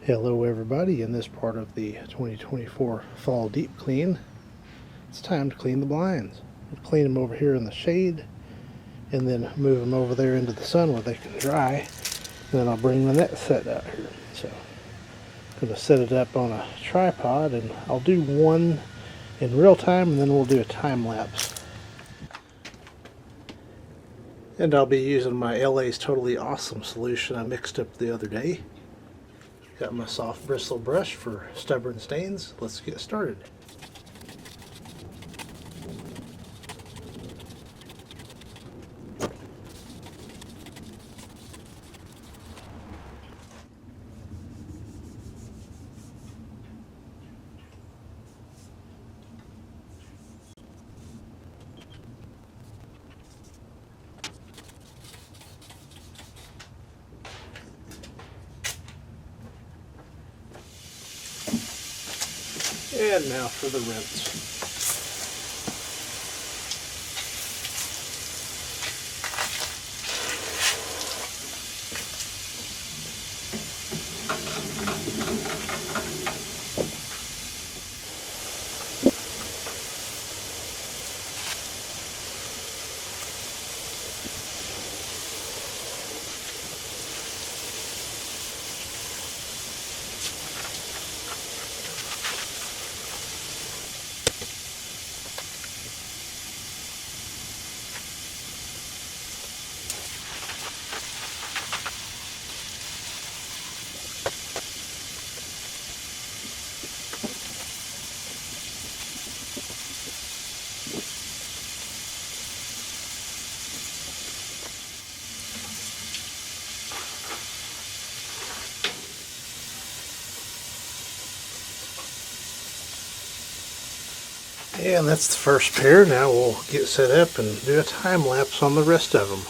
Hello everybody, in this part of the 2024 fall deep clean, it's time to clean the blinds. We'll clean them over here in the shade and then move them over there into the sun where they can dry, and then I'll bring the net set out here. So I'm going to set it up on a tripod, and I'll do one in real time and then we'll do a time lapse. And I'll be using my LA's Totally Awesome solution I mixed up the other day. Got my soft bristle brush for stubborn stains. Let's get started. And now for the rinse. And that's the first pair. Now we'll get set up and do a time lapse on the rest of them.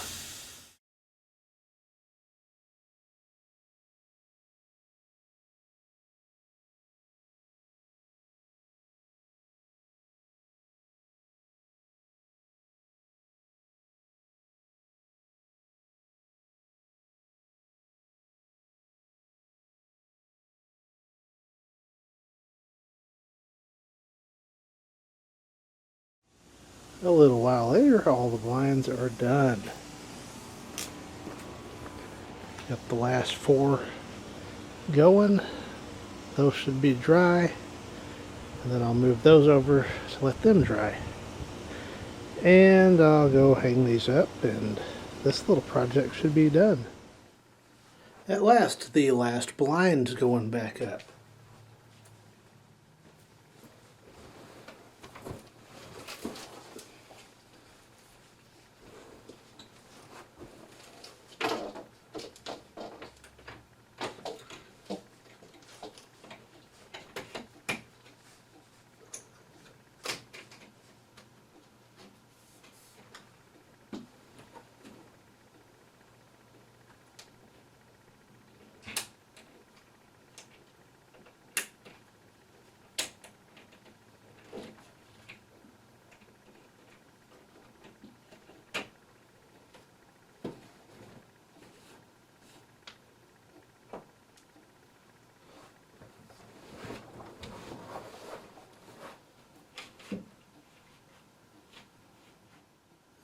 A little while later, all the blinds are done. Got the last 4 going. Those should be dry. And then I'll move those over to let them dry. And I'll go hang these up, and this little project should be done. At last, the last blind's going back up.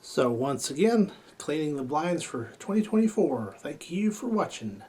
So once again, cleaning the blinds for 2024. Thank you for watching.